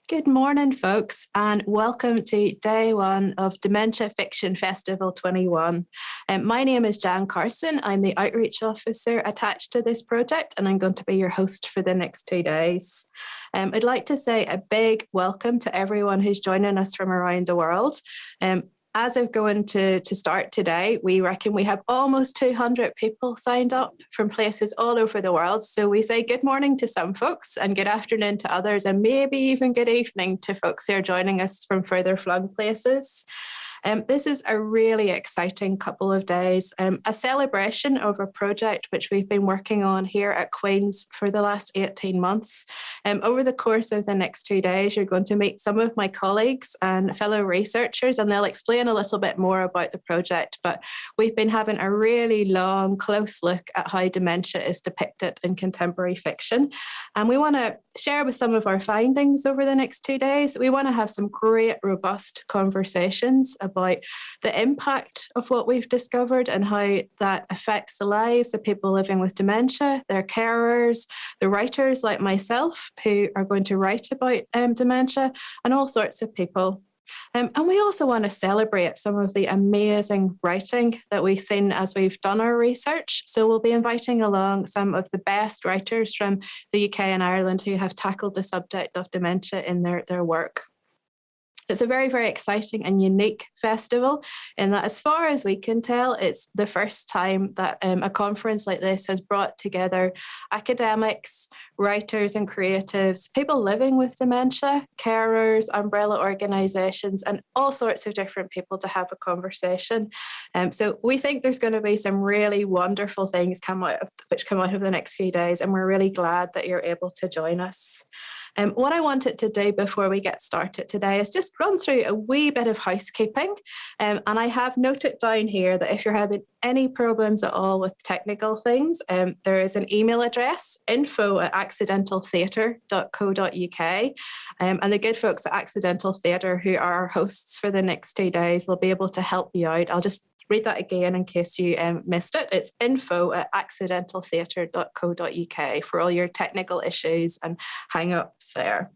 Good morning, folks, and welcome to day one of Dementia Fiction Festival 21. My name is Carson. I'm the outreach officer attached to this project, and I'm going to be your host for the next 2 days. I'd like to say a big welcome to everyone who's joining us from around the world. As of going to start today, we reckon we have almost 200 people signed up from places all over the world. So we say good morning to some folks and good afternoon to others, and maybe even good evening to folks who are joining us from further flung places. This is a really exciting couple of days, a celebration of a project which we've been working on here at Queen's for the last 18 months. Over the course of the next 2 days, you're going to meet some of my colleagues and fellow researchers, and they'll explain a little bit more about the project. But we've been having a really long, close look at how dementia is depicted in contemporary fiction. And we want to share with some of our findings over the next 2 days. We want to have some great, robust conversations about the impact of what we've discovered and how that affects the lives of people living with dementia, their carers, the writers like myself who are going to write about dementia, and all sorts of people. And we also want to celebrate some of the amazing writing that we've seen as we've done our research. So we'll be inviting along some of the best writers from the UK and Ireland who have tackled the subject of dementia in their work. It's a very, very exciting and unique festival in that, as far as we can tell, it's the first time that a conference like this has brought together academics, writers and creatives, people living with dementia, carers, umbrella organisations, and all sorts of different people to have a conversation. So we think there's going to be some really wonderful things which come out of the next few days, and we're really glad that you're able to join us. What I wanted to do before we get started today is just run through a wee bit of housekeeping. And I have noted down here that if you're having any problems at all with technical things, there is an email address, info@accidentaltheatre.co.uk. And the good folks at Accidental Theatre, who are our hosts for the next 2 days, will be able to help you out. I'll just read that again in case you missed it. It's info@accidentaltheatre.co.uk for all your technical issues and hang-ups there.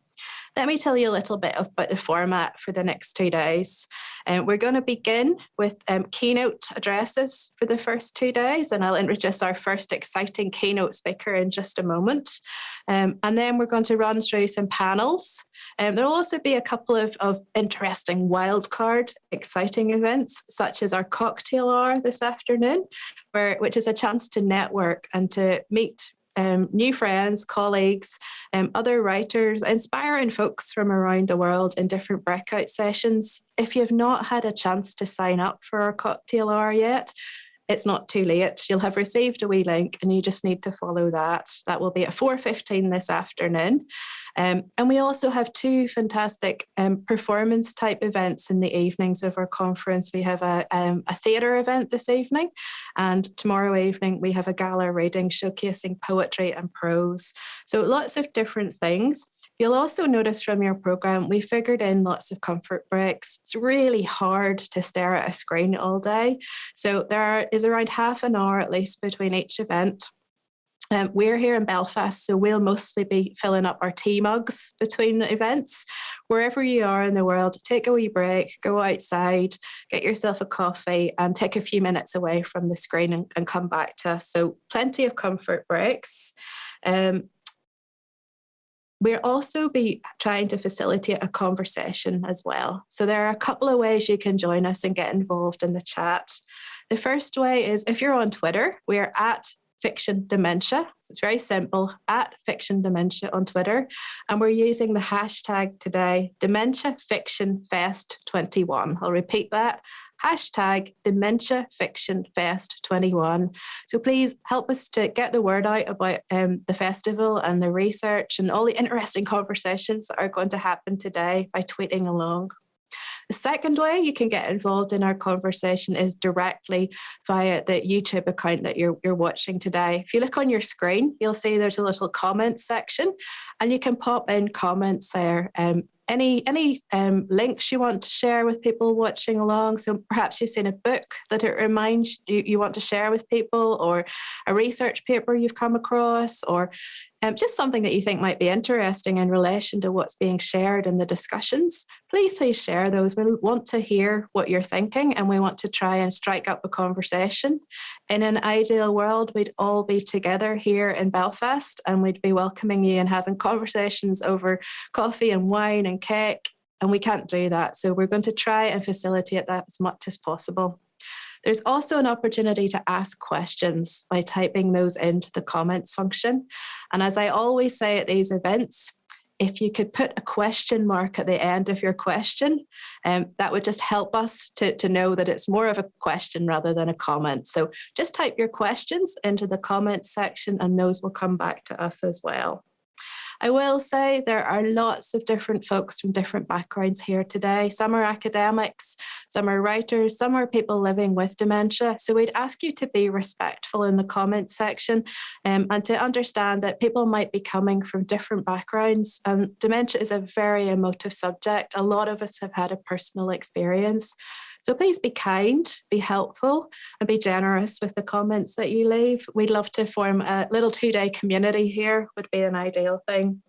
Let me tell you a little bit about the format for the next 2 days. We're going to begin with keynote addresses for the first 2 days, and I'll introduce our first exciting keynote speaker in just a moment. And then we're going to run through some panels. There'll also be a couple of interesting wildcard, exciting events, such as our cocktail hour this afternoon, which is a chance to network and to meet new friends, colleagues, other writers, inspiring folks from around the world in different breakout sessions. If you've not had a chance to sign up for our cocktail hour yet, it's not too late. You'll have received a wee link and you just need to follow that. That will be at 4:15 this afternoon. And we also have 2 fantastic performance type events in the evenings of our conference. We have a theatre event this evening, and tomorrow evening we have a gala reading showcasing poetry and prose. So lots of different things. You'll also notice from your programme, we figured in lots of comfort breaks. It's really hard to stare at a screen all day. So there is around half an hour at least between each event. We're here in Belfast, so we'll mostly be filling up our tea mugs between events. Wherever you are in the world, take a wee break, go outside, get yourself a coffee and take a few minutes away from the screen and come back to us. So plenty of comfort breaks. We'll also be trying to facilitate a conversation as well. So there are a couple of ways you can join us and get involved in the chat. The first way is if you're on Twitter, we are at Fiction Dementia. So it's very simple, at Fiction Dementia on Twitter. And we're using the hashtag today, Dementia Fiction Fest 21. I'll repeat that. Hashtag Dementia Fiction Fest 21. So please help us to get the word out about the festival and the research and all the interesting conversations that are going to happen today by tweeting along. The second way you can get involved in our conversation is directly via the YouTube account that you're watching today. If you look on your screen, you'll see there's a little comments section and you can pop in comments there. Any links you want to share with people watching along. So perhaps you've seen a book that it reminds you want to share with people, or a research paper you've come across, or Just something that you think might be interesting in relation to what's being shared in the discussions, please share those. We want to hear what you're thinking, and we want to try and strike up a conversation. In an ideal world, we'd all be together here in Belfast, and we'd be welcoming you and having conversations over coffee and wine and cake, and we can't do that. So we're going to try and facilitate that as much as possible. There's also an opportunity to ask questions by typing those into the comments function. And as I always say at these events, if you could put a question mark at the end of your question, that would just help us to know that it's more of a question rather than a comment. So just type your questions into the comments section, and those will come back to us as well. I will say there are lots of different folks from different backgrounds here today. Some are academics, some are writers, some are people living with dementia. So we'd ask you to be respectful in the comments section, and to understand that people might be coming from different backgrounds. And dementia is a very emotive subject. A lot of us have had a personal experience. So please be kind, be helpful, and be generous with the comments that you leave. We'd love to form a little 2-day community here, would be an ideal thing.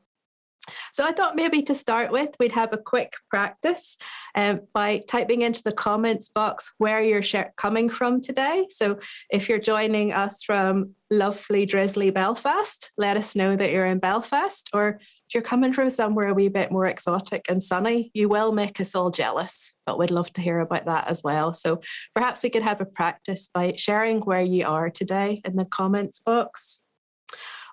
So I thought maybe to start with, we'd have a quick practice by typing into the comments box where you're coming from today. So if you're joining us from lovely, drizzly Belfast, let us know that you're in Belfast. Or if you're coming from somewhere a wee bit more exotic and sunny, you will make us all jealous, but we'd love to hear about that as well. So perhaps we could have a practice by sharing where you are today in the comments box.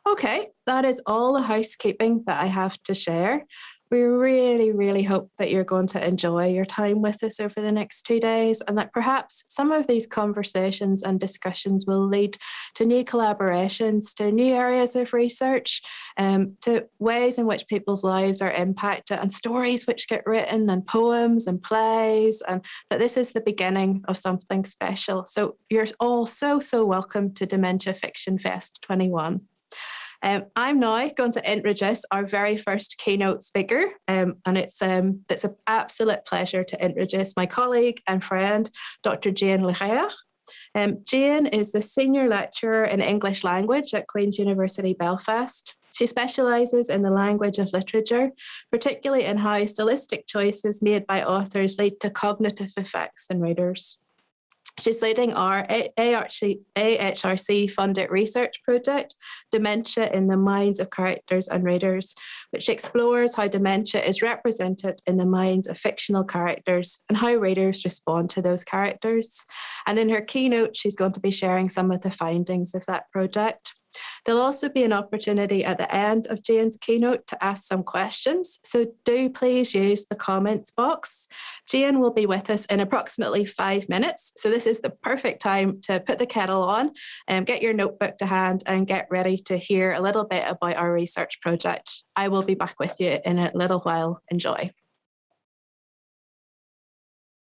Okay, that is all the housekeeping that I have to share. We really hope that you're going to enjoy your time with us over the next 2 days, and that perhaps some of these conversations and discussions will lead to new collaborations, to new areas of research, to ways in which people's lives are impacted, and stories which get written, and poems and plays, and that this is the beginning of something special. So you're all so welcome to Dementia Fiction Fest 21. I'm now going to introduce our very first keynote speaker, and it's an absolute pleasure to introduce my colleague and friend, Dr. Jane Leger. Jane is the Senior Lecturer in English Language at Queen's University Belfast. She specialises in the language of literature, particularly in how stylistic choices made by authors lead to cognitive effects in readers. She's leading our AHRC-funded research project, Dementia in the Minds of Characters and Readers, which explores how dementia is represented in the minds of fictional characters and how readers respond to those characters. And in her keynote, she's going to be sharing some of the findings of that project. There'll also be an opportunity at the end of Jane's keynote to ask some questions, so do please use the comments box. Jane will be with us in approximately 5 minutes, so this is the perfect time to put the kettle on, get your notebook to hand, and get ready to hear a little bit about our research project. I will be back with you in a little while. Enjoy.